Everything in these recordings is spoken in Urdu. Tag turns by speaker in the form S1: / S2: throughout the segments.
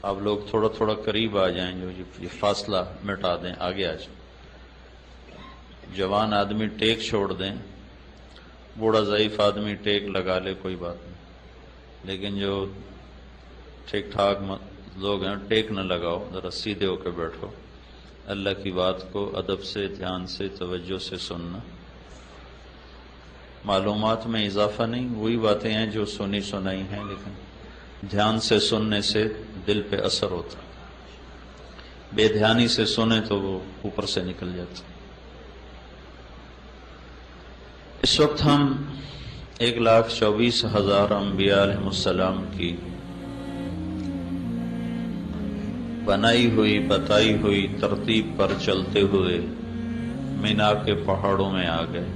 S1: آپ لوگ تھوڑا تھوڑا قریب آ جائیں، جو یہ فاصلہ مٹا دیں، آگے آ جائیں۔ جوان آدمی ٹیک چھوڑ دیں، بوڑھا ضعیف آدمی ٹیک لگا لے، کوئی بات نہیں، لیکن جو ٹھیک ٹھاک لوگ ہیں ٹیک نہ لگاؤ، ذرا سیدھے ہو کے بیٹھو۔ اللہ کی بات کو ادب سے، دھیان سے، توجہ سے سننا۔ معلومات میں اضافہ نہیں، وہی باتیں ہیں جو سنی سنائی ہیں، لیکن دھیان سے سننے سے دل پہ اثر ہوتا ہے، بے دھیانی سے سنے تو وہ اوپر سے نکل جاتا۔ اس وقت ہم 1,24,000 انبیاء علیہ السلام کی بنائی ہوئی بتائی ہوئی ترتیب پر چلتے ہوئے مینا کے پہاڑوں میں آ گئے۔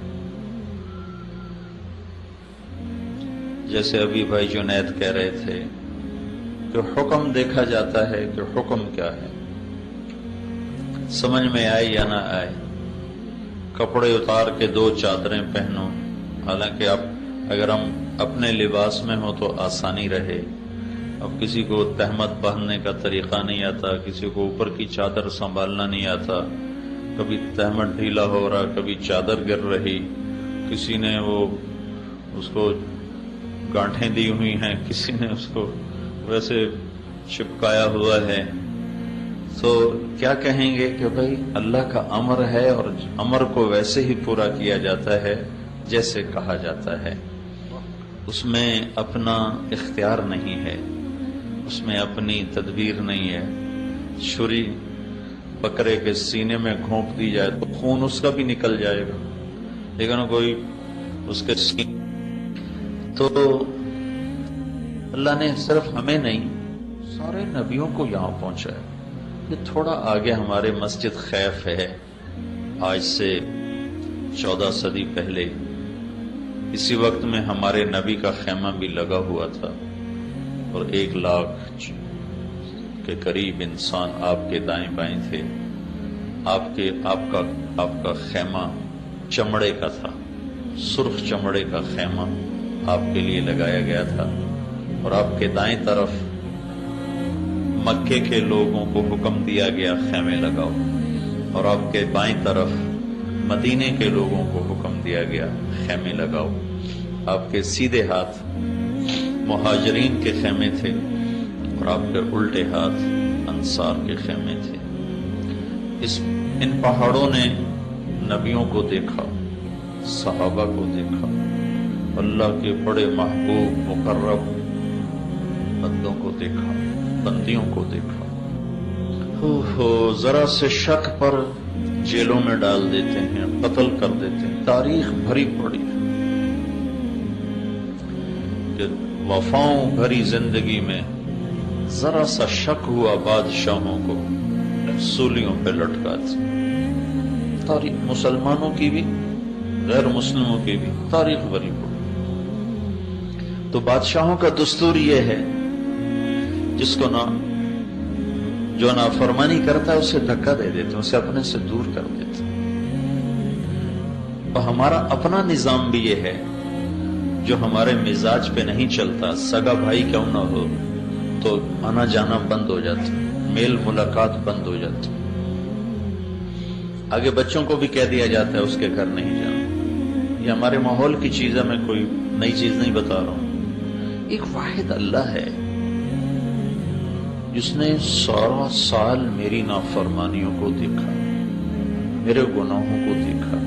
S1: جیسے ابھی بھائی جنید کہہ رہے تھے کہ حکم دیکھا جاتا ہے کہ حکم کیا ہے، سمجھ میں آئے یا نہ آئے۔ کپڑے اتار کے 2 چادریں پہنو، حالانکہ اگر ہم اپنے لباس میں ہوں تو آسانی رہے۔ اب کسی کو تہمت باندھنے کا طریقہ نہیں آتا، کسی کو اوپر کی چادر سنبھالنا نہیں آتا، کبھی تہمت ڈھیلا ہو رہا، کبھی چادر گر رہی، کسی نے اس کو گانٹھیں دی ہوئی ہیں، کسی نے اس کو ویسے چپکایا ہوا ہے، تو کیا کہیں گے کہ بھائی اللہ کا امر ہے اور امر کو ویسے ہی پورا کیا جاتا ہے جیسے کہا جاتا ہے، اس میں اپنا اختیار نہیں ہے، اس میں اپنی تدبیر نہیں ہے۔ چھری بکرے کے سینے میں گھونپ دی جائے تو خون اس کا بھی نکل جائے گا، لیکن کوئی اس کے سینے تو اللہ نے صرف ہمیں نہیں سارے نبیوں کو یہاں پہنچایا۔ یہ تھوڑا آگے ہمارے مسجد خیف ہے، آج سے 14 صدی پہلے اسی وقت میں ہمارے نبی کا خیمہ بھی لگا ہوا تھا، اور 1 لاکھ کے قریب انسان آپ کے دائیں بائیں تھے۔ آپ کا خیمہ چمڑے کا تھا، سرخ چمڑے کا خیمہ آپ کے لیے لگایا گیا تھا، اور آپ کے دائیں طرف مکے کے لوگوں کو حکم دیا گیا خیمے لگاؤ، اور آپ کے بائیں طرف مدینے کے لوگوں کو حکم دیا گیا خیمے لگاؤ۔ آپ کے سیدھے ہاتھ مہاجرین کے خیمے تھے، اور آپ کے الٹے ہاتھ انصار کے خیمے تھے۔ ان پہاڑوں نے نبیوں کو دیکھا، صحابہ کو دیکھا، اللہ کے بڑے محبوب مقرب بندوں کو دیکھا، بندیوں کو دیکھا۔ ذرا سے شک پر جیلوں میں ڈال دیتے ہیں، قتل کر دیتے ہیں۔ تاریخ بھری پڑی ہے کہ وفاؤں بھری زندگی میں ذرا سا شک ہوا بادشاہوں کو سولیوں پہ لٹکاتے۔ تاریخ مسلمانوں کی بھی غیر مسلموں کی بھی تاریخ بھری پڑی۔ تو بادشاہوں کا دستور یہ ہے جس کو جو نافرمانی کرتا ہے اسے دھکا دے دیتے، اسے اپنے سے دور کر دیتے۔ اور ہمارا اپنا نظام بھی یہ ہے جو ہمارے مزاج پہ نہیں چلتا، سگا بھائی کیوں نہ ہو تو آنا جانا بند ہو جاتا، میل ملاقات بند ہو جاتی۔ آگے بچوں کو بھی کہہ دیا جاتا ہے اس کے گھر نہیں جانا۔ یہ ہمارے ماحول کی چیز ہے، میں کوئی نئی چیز نہیں بتا رہا ہوں۔ ایک واحد اللہ ہے جس نے سارا سال میری نافرمانیوں کو دیکھا، میرے گناہوں کو دیکھا،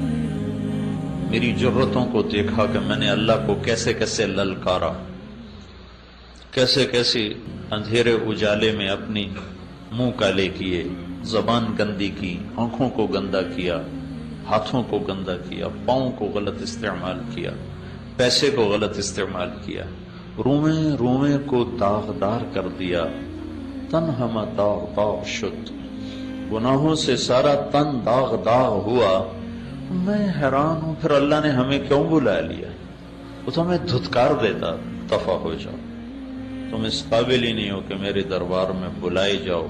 S1: میری جرتوں کو دیکھا کہ میں نے اللہ کو کیسے کیسے للکارا، کیسے کیسے اندھیرے اجالے میں اپنی منہ کالے کیے، زبان گندی کی، آنکھوں کو گندا کیا، ہاتھوں کو گندا کیا، پاؤں کو غلط استعمال کیا، پیسے کو غلط استعمال کیا، رومے کو داغدار کر دیا، تن ہم داغ داغ شد، گناہوں سے سارا تن داغ داغ ہوا۔ میں حیران ہوں پھر اللہ نے ہمیں کیوں بلا لیا؟ وہ تو ہمیں دھتکار دیتا، دفع ہو جاؤ، تم اس قابل ہی نہیں ہو کہ میرے دربار میں بلائے جاؤ،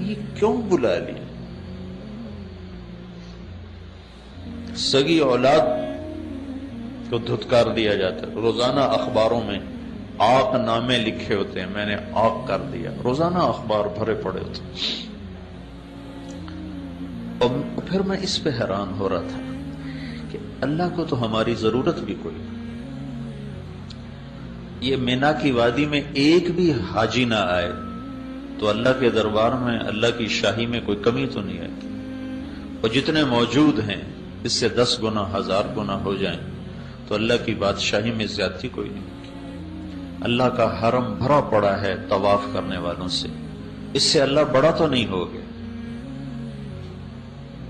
S1: یہ کیوں بلا لیا؟ سگی اولاد کو دھتکار دیا جاتا ہے۔ روزانہ اخباروں میں آق نامے لکھے ہوتے ہیں، میں نے آق کر دیا، روزانہ اخبار بھرے پڑے ہوتے ہیں۔ اور پھر میں اس پہ حیران ہو رہا تھا کہ اللہ کو تو ہماری ضرورت بھی کوئی نہیں۔ یہ مینا کی وادی میں ایک بھی حاجی نہ آئے تو اللہ کے دربار میں، اللہ کی شاہی میں کوئی کمی تو نہیں آئے گی، اور جتنے موجود ہیں اس سے 10 گنا 1000 گنا ہو جائیں تو اللہ کی بادشاہی میں زیادتی کوئی نہیں ہوگی۔ اللہ کا حرم بھرا پڑا ہے طواف کرنے والوں سے، اس سے اللہ بڑا تو نہیں ہو گیا،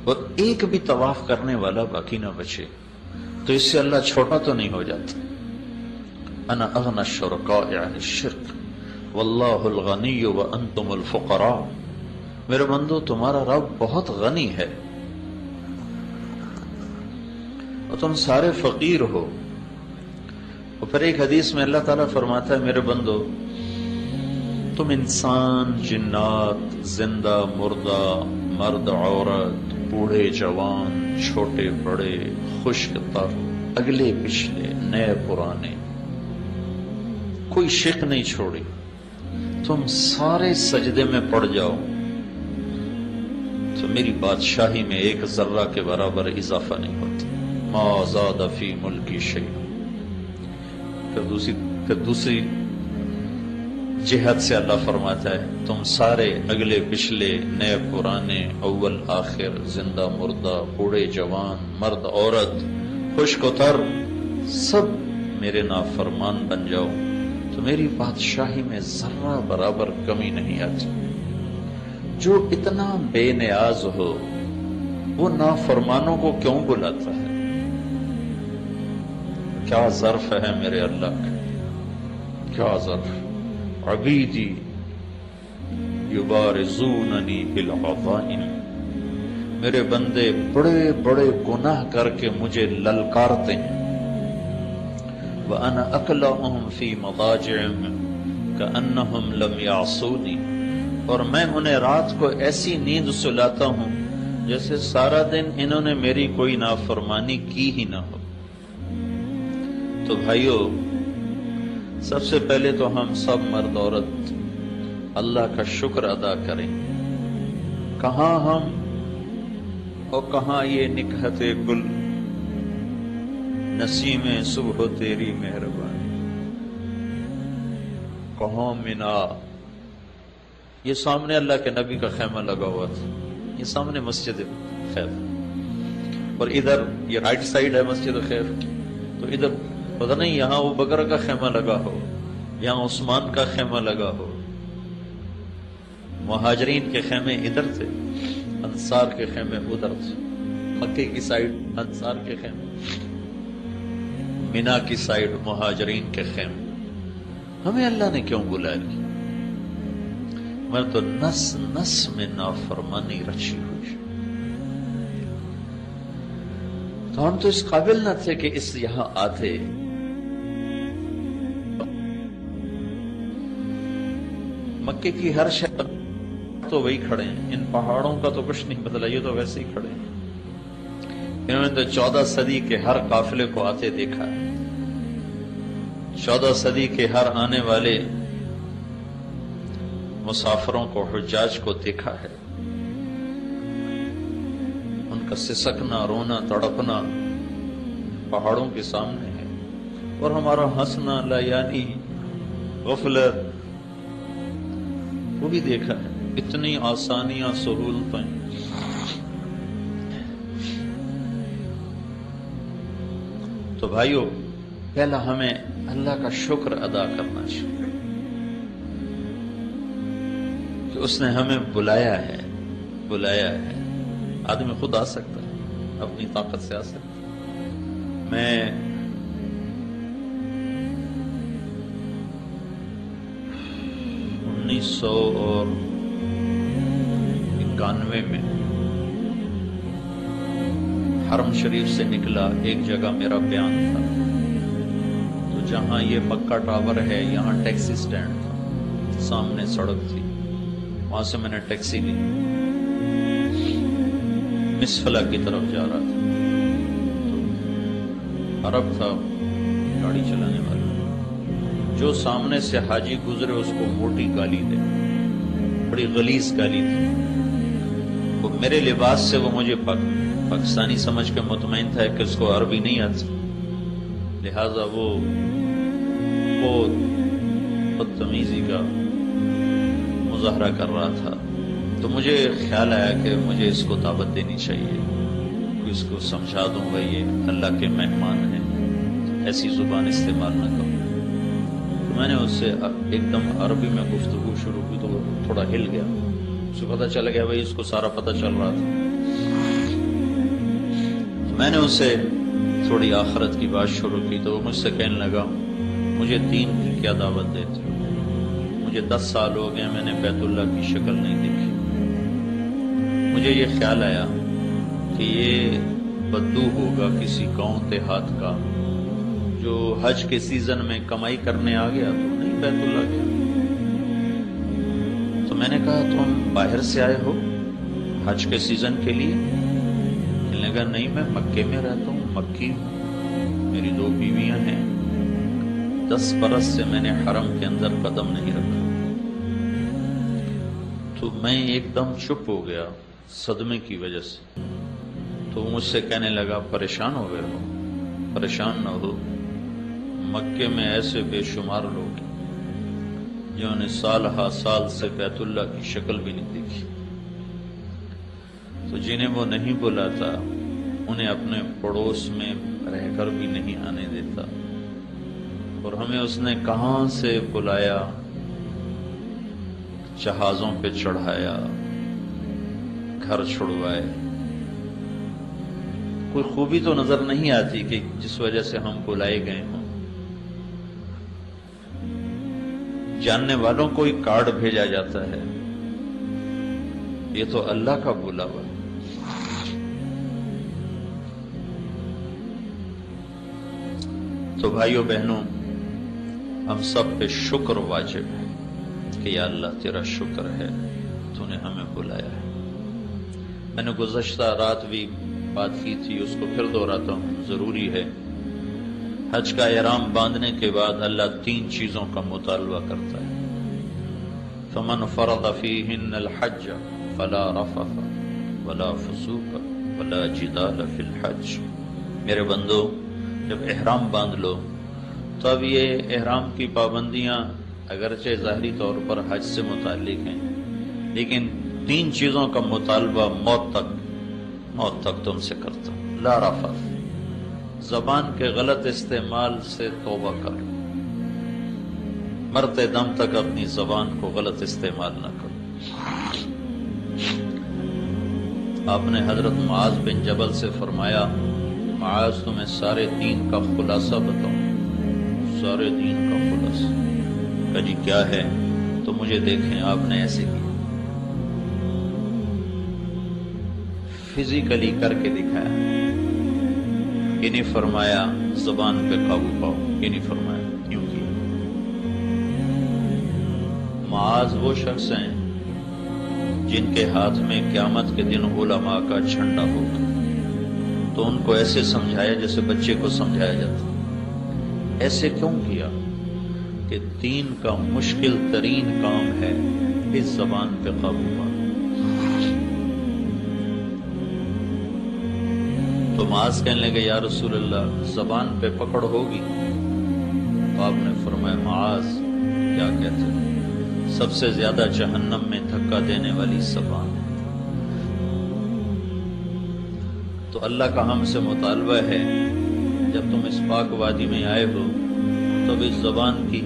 S1: اور ایک بھی طواف کرنے والا باقی نہ بچے تو اس سے اللہ چھوٹا تو نہیں ہو جاتا۔ انا اغنى الشركاء عن الشرك واللہ الغنی وانتم الفقراء، میرے بندو تمہارا رب بہت غنی ہے اور تم سارے فقیر ہو۔ اور پھر ایک حدیث میں اللہ تعالیٰ فرماتا ہے میرے بندو تم انسان، جنات، زندہ مردہ، مرد عورت، بوڑھے جوان، چھوٹے بڑے، خشک تر، اگلے پچھلے، نئے پرانے، کوئی شک نہیں چھوڑی، تم سارے سجدے میں پڑ جاؤ تو میری بادشاہی میں ایک ذرہ کے برابر اضافہ نہیں ہوتا۔ ما زاد فی ملکی شیء۔ پھر دوسری جہت سے اللہ فرماتا ہے تم سارے اگلے پچھلے، نئے پرانے، اول آخر، زندہ مردہ، بوڑھے جوان، مرد عورت، خشک و تر، سب میرے نافرمان بن جاؤ تو میری بادشاہی میں ذرہ برابر کمی نہیں آتی۔ جو اتنا بے نیاز ہو وہ نافرمانوں کو کیوں بلاتا ہے؟ کیا ظرف ہے میرے اللہ کا، کیا ظرف۔ عبیدی یبارزوننی بالعظائم، میرے بندے بڑے بڑے گناہ کر کے مجھے للکارتے ہیں۔ وَأَنَا أَكْلَأُهُمْ فِي مَضَاجِعِهِمْ كَأَنَّهُمْ لَمْ يَعْصُونِي، اور میں انہیں رات کو ایسی نیند سلاتا ہوں جیسے سارا دن انہوں نے میری کوئی نافرمانی کی ہی نہ ہو۔ تو بھائیو، سب سے پہلے تو ہم سب مرد عورت اللہ کا شکر ادا کریں۔ کہاں ہم اور کہاں یہ نکہت گل، نسیم صبح تیری مہربانی، کہاں مینا۔ یہ سامنے اللہ کے نبی کا خیمہ لگا ہوا تھا، یہ سامنے مسجد خیف، اور ادھر یہ رائٹ سائڈ ہے مسجد خیف کی، تو ادھر پتہ نہیں یہاں ابو بکر کا خیمہ لگا ہو، یہاں عثمان کا خیمہ لگا ہو۔ مہاجرین کے خیمے ادھر تھے، انصار کے خیمے ادھر تھے، مکے کی سائڈ انصار کے خیمے، مینا کی سائڈ مہاجرین کے خیمے۔ ہمیں اللہ نے کیوں بلا لی؟ میں تو نس نس میں نافرمانی رچی ہوئی، تو ہم تو اس قابل نہ تھے کہ اس یہاں آتے۔ مکے کی ہر شہر تو وہی کھڑے ہیں، ان پہاڑوں کا تو کچھ نہیں بدلا، یہ تو ویسے ہی کھڑے ہیں۔ انہوں نے تو 14 صدی کے ہر قافلے کو آتے دیکھا ہے، 14 صدی کے ہر آنے والے مسافروں کو، حجاج کو دیکھا ہے۔ ان کا سسکنا، رونا، تڑپنا پہاڑوں کے سامنے ہے، اور ہمارا ہنسنا، لایانی، غفلت، وہ بھی دیکھا ہے۔ اتنی آسانیاں، سہولتیں۔ تو بھائیو، پہلا ہمیں اللہ کا شکر ادا کرنا چاہیے کہ اس نے ہمیں بلایا ہے، بلایا ہے۔ آدمی خود آ سکتا ہے، اپنی طاقت سے آ سکتا ہے۔ میں سو اور 91 میں حرم شریف سے نکلا، ایک جگہ میرا بیان تھا، تو جہاں یہ مکہ ٹاور ہے یہاں ٹیکسی سٹینڈ تھا، سامنے سڑک تھی، وہاں سے میں نے ٹیکسی لی، مسفلا کی طرف جا رہا تھا، تو عرب تھا گاڑی چلانے والا، جو سامنے سے حاجی گزرے اس کو موٹی گالی دے، بڑی غلیظ گالی تھی۔ وہ میرے لباس سے وہ مجھے پاکستانی سمجھ کے مطمئن تھا کہ اس کو عربی نہیں آتی، لہذا وہ بہت بدتمیزی کا مظاہرہ کر رہا تھا۔ تو مجھے خیال آیا کہ مجھے اس کو دعوت دینی چاہیے، اس کو سمجھا دوں گا یہ اللہ کے مہمان ہیں، ایسی زبان استعمال نہ کروں۔ تو میں نے اس سے ایک دم عربی میں گفتگو شروع کی تو وہ تھوڑا ہل گیا، اسے پتہ چل گیا بھائی اس کو سارا پتہ چل رہا تھا۔ میں نے اس سے تھوڑی آخرت کی بات شروع کی تو وہ مجھ سے کہنے لگا مجھے دین کی کیا دعوت دیتے ہو؟ مجھے 10 سال ہو گئے میں نے بیت اللہ کی شکل نہیں دیکھی۔ مجھے یہ خیال آیا کہ یہ بدو ہوگا کسی گاؤں دیہات کا جو حج کے سیزن میں کمائی کرنے آ گیا تو نہیں بیت اللہ گیا۔ تو میں نے کہا تم باہر سے آئے ہو حج کے سیزن کے لیے؟ کہنے لگا نہیں میں مکے میں رہتا ہوں، مکی ہوں، میری 2 بیویاں ہیں، 10 برس سے میں نے حرم کے اندر قدم نہیں رکھا۔ تو میں ایک دم چپ ہو گیا صدمے کی وجہ سے۔ تو مجھ سے کہنے لگا پریشان ہو گئے ہو؟ پریشان نہ ہو، مکے میں ایسے بے شمار لوگ جنہوں نے سال ہا سال سے بیت اللہ کی شکل بھی نہیں دیکھی، تو جنہیں وہ نہیں بلاتا انہیں اپنے پڑوس میں رہ کر بھی نہیں آنے دیتا، اور ہمیں اس نے کہاں سے بلایا، جہازوں پہ چڑھایا، گھر چھڑوائے۔ کوئی خوبی تو نظر نہیں آتی کہ جس وجہ سے ہم بلائے گئے ہوں۔ جاننے والوں کو ہی کارڈ بھیجا جاتا ہے، یہ تو اللہ کا بلاوا ہے۔ تو بھائیو بہنوں، ہم سب پہ شکر واجب ہے کہ یا اللہ تیرا شکر ہے تو نے ہمیں بلایا ہے۔ میں نے گزشتہ رات بھی بات کی تھی، اس کو پھر دہراتا ہوں، ضروری ہے۔ حج کا احرام باندھنے کے بعد اللہ 3 چیزوں کا مطالبہ کرتا ہے۔ فمن فرض فیہن الحج فلا رفث ولا فسوق ولا جدال فی الحج۔ میرے بندو، جب احرام باندھ لو تو اب یہ احرام کی پابندیاں اگرچہ ظاہری طور پر حج سے متعلق ہیں، لیکن 3 چیزوں کا مطالبہ موت تک تم سے کرتا ہوں۔ لا رفث، زبان کے غلط استعمال سے توبہ کر، مرتے دم تک اپنی زبان کو غلط استعمال نہ کرو۔ آپ نے حضرت معاذ بن جبل سے فرمایا معاذ تمہیں سارے دین کا خلاصہ بتاؤں، سارے دین کا خلاصہ۔ کہا جی کیا ہے؟ تو مجھے دیکھیں آپ نے ایسے کیا، فزیکلی کر کے دکھایا۔ یہ نہیں فرمایا زبان پہ قابو پاؤ، یہ نہیں فرمایا، کیوں کیا؟ معاذ وہ شخص ہیں جن کے ہاتھ میں قیامت کے دن علماء کا جھنڈا ہوگا، تو ان کو ایسے سمجھایا جیسے بچے کو سمجھایا جاتا۔ ایسے کیوں کیا؟ کہ دین کا مشکل ترین کام ہے اس زبان پہ قابو پانا۔ تو معاذ کہنے لگے یا رسول اللہ زبان پہ پکڑ ہوگی؟ تو آپ نے فرمایا معاذ کیا کہتے ہیں، سب سے زیادہ جہنم میں دھکا دینے والی زبان ہے۔ تو اللہ کا ہم سے مطالبہ ہے جب تم اس پاک وادی میں آئے ہو تب اس زبان کی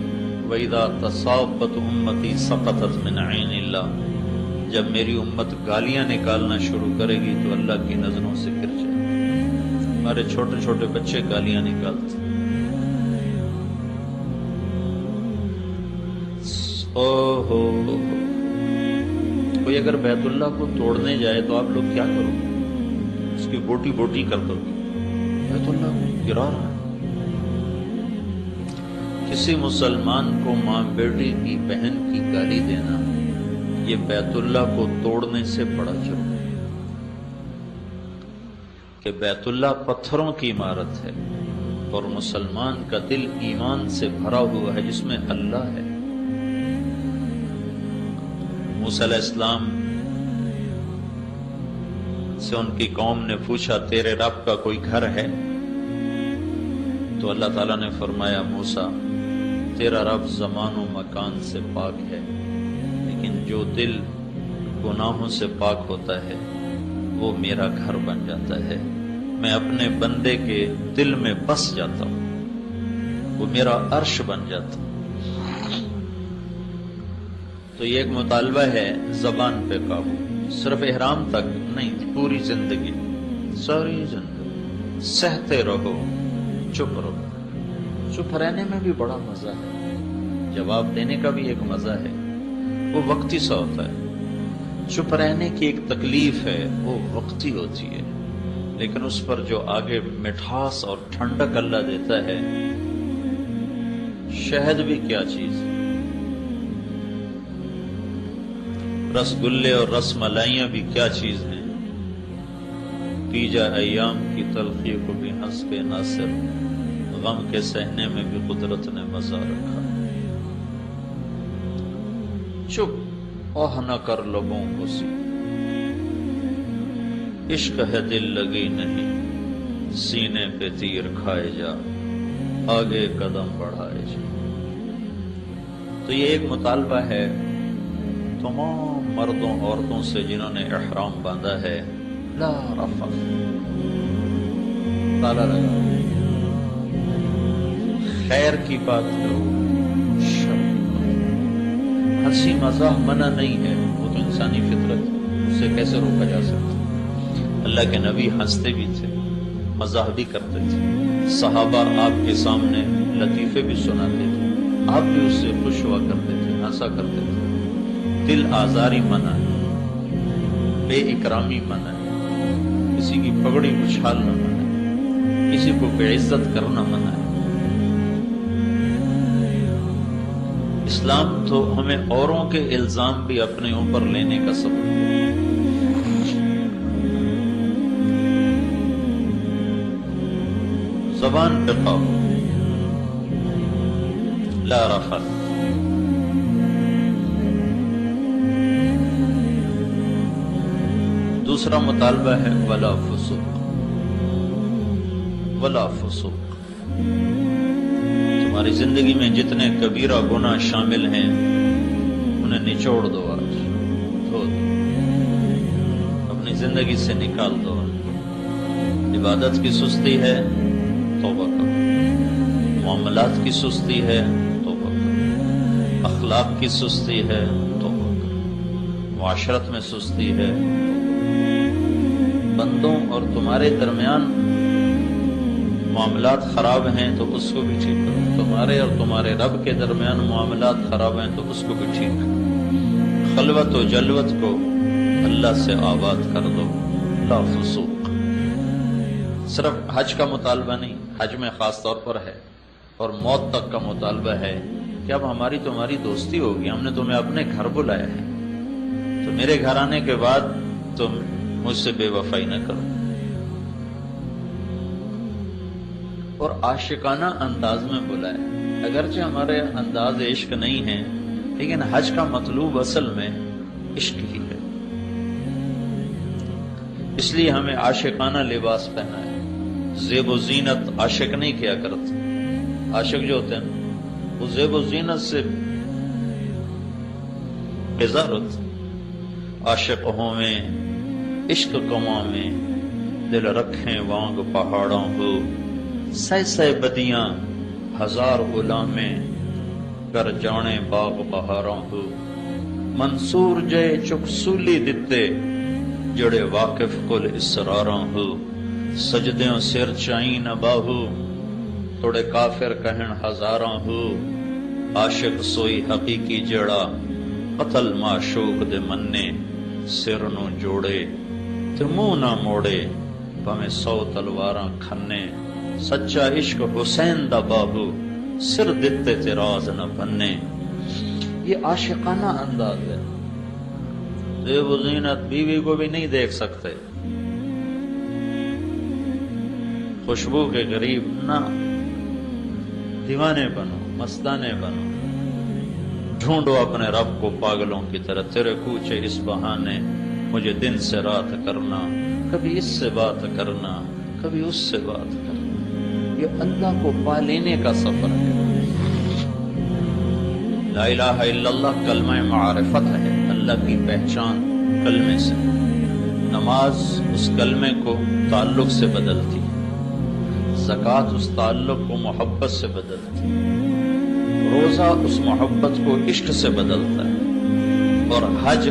S1: وَإِذَا تَصَابَتْ أُمَّتِي سَقَطَتْ مِنْ عَيْنِ اللَّهِ، جب میری امت گالیاں نکالنا شروع کرے گی تو اللہ کی نظروں سے گر جائے۔ ہمارے چھوٹے چھوٹے بچے گالیاں نکالتے، کوئی اگر بیت اللہ کو توڑنے جائے تو آپ لوگ کیا کرو گے؟ اس کی بوٹی بوٹی کر دو گے، بیت اللہ کو گرا رہا ہے۔ کسی مسلمان کو ماں بیٹی کی بہن کی گالی دینا یہ بیت اللہ کو توڑنے سے بڑا جرم ہے، کہ بیت اللہ پتھروں کی عمارت ہے اور مسلمان کا دل ایمان سے بھرا ہوا ہے جس میں اللہ ہے۔ موسیٰ علیہ السلام سے ان کی قوم نے پوچھا تیرے رب کا کوئی گھر ہے؟ تو اللہ تعالیٰ نے فرمایا موسیٰ تیرا رب زمان و مکان سے پاک ہے، لیکن جو دل گناہوں سے پاک ہوتا ہے وہ میرا گھر بن جاتا ہے، میں اپنے بندے کے دل میں بس جاتا ہوں، وہ میرا عرش بن جاتا ہوں۔ تو یہ ایک مطالبہ ہے زبان پہ قابو، صرف احرام تک نہیں، پوری زندگی، ساری زندگی سہتے رہو، چپ رہو۔ چپ رہنے میں بھی بڑا مزہ ہے، جواب دینے کا بھی ایک مزہ ہے، وہ وقتی سا ہوتا ہے۔ چپ رہنے کی ایک تکلیف ہے، وہ وقتی ہوتی ہے، لیکن اس پر جو آگے مٹھاس اور ٹھنڈک اللہ دیتا ہے، شہد بھی کیا چیز، رس گلے اور رس ملائیاں بھی کیا چیز ہیں، پی جا ایام کی تلخی کو بھی ہنس کے ناصر، غم کے سہنے میں بھی قدرت نے مزہ رکھا۔ چپ اوہ نہ کر لبوں کو سی، عشق ہے دل لگی نہیں، سینے پہ تیر کھائے جا، آگے قدم بڑھائے جا۔ تو یہ ایک مطالبہ ہے تمام مردوں عورتوں سے جنہوں نے احرام باندھا ہے، لا رفث، تالا لگا، خیر کی بات کرو، شر کی بات، ہنسی مزاح منع نہیں ہے، وہ تو انسانی فطرت ہے، اسے کیسے روکا جا سکتا۔ اللہ کے نبی ہنستے بھی تھے، مزاح بھی کرتے تھے، صحابہ آپ کے سامنے لطیفے بھی سناتے تھے، آپ بھی اس سے خوش ہوا کرتے تھے، ہنسا کرتے تھے۔ دل آزاری منع ہے، بے اکرامی منع ہے، کسی کی پگڑی اچھالنا منع ہے، کسی کو بے عزت کرنا منع ہے۔ اسلام تو ہمیں اوروں کے الزام بھی اپنے اوپر لینے کا سبب ہے۔ زبان پہ قابو، لا رفث۔ دوسرا مطالبہ ہے ولا فسوق، ولا فسوق۔ تمہاری زندگی میں جتنے کبیرہ گناہ شامل ہیں انہیں نچوڑ دو، آج دھو دو، اپنی زندگی سے نکال دو۔ عبادت کی سستی ہے، توبہ کرو، معاملات کی سستی ہے، توبہ کرو، اخلاق کی سستی ہے، توبہ کرو، معاشرت میں سستی ہے، بندوں اور تمہارے درمیان معاملات خراب ہیں تو اس کو بھی ٹھیک کرو، تمہارے اور تمہارے رب کے درمیان معاملات خراب ہیں تو اس کو بھی ٹھیک کرو، خلوت و جلوت کو اللہ سے آباد کر دو، لا فسوق۔ صرف حج کا مطالبہ نہیں، حج میں خاص طور پر ہے، اور موت تک کا مطالبہ ہے کہ اب ہماری تمہاری دوستی ہوگی، ہم نے تمہیں اپنے گھر بلایا ہے، تو میرے گھر آنے کے بعد تم مجھ سے بے وفائی نہ کرو۔ اور عاشقانہ انداز میں بلایا، اگرچہ ہمارے انداز عشق نہیں ہیں، لیکن حج کا مطلوب اصل میں عشق ہی ہے، اس لیے ہمیں عاشقانہ لباس پہنا ہے۔ زیب و زینت عاشق نہیں کیا کرتے، عاشق جو ہوتے ہیں وہ زیب و زینت سے بیزار ہوتے، عاشق ہوں میں عشق کماں میں، دل رکھیں وانگ پہاڑوں ہو، سہ سہ بدیاں ہزار غلامیں، کر جانے باغ بہاروں ہو، منصور جے چک سولی دتے، جڑے واقف کل اسراروں ہو، سجدیوں سر چائیں نہ باہو، توڑے کافر کہن ہزاروں ہو، عاشق سوئی حقیقی جڑا، قتل معشوق دے مننے، سر نو جوڑے تے منہ نہ موڑے، بھویں 100 تلواراں کھنے، سچا عشق حسین دا باہو، سر دتے تے راز نہ بننے۔ یہ عاشقانہ انداز ہے۔ زیب و زینت بیوی کو بھی نہیں دیکھ سکتے، خوشبو کے قریب نہ، دیوانے بنو، مستانے بنو، ڈھونڈو اپنے رب کو پاگلوں کی طرح، تیرے کوچے اس بہانے مجھے دن سے رات کرنا، کبھی اس سے بات کرنا، کبھی اس سے بات کرنا۔ یہ اللہ کو پا لینے کا سفر ہے۔ لا الہ الا اللہ کلمہ معرفت ہے، اللہ کی پہچان کلمے سے۔ نماز اس کلمے کو تعلق سے بدلتی ہے، زکوٰۃ اس تعلق کو محبت سے بدلتی ہے، روزہ اس محبت کو عشق سے بدلتا ہے، اور حج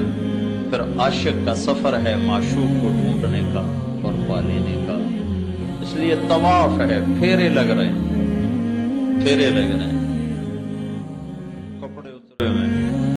S1: پھر عاشق کا سفر ہے معشوق کو ڈھونڈنے کا اور پا لینے کا۔ اس لیے طواف ہے، پھیرے لگ رہے ہیں، پھیرے لگ رہے ہیں، کپڑے اترے ہوئے ہیں،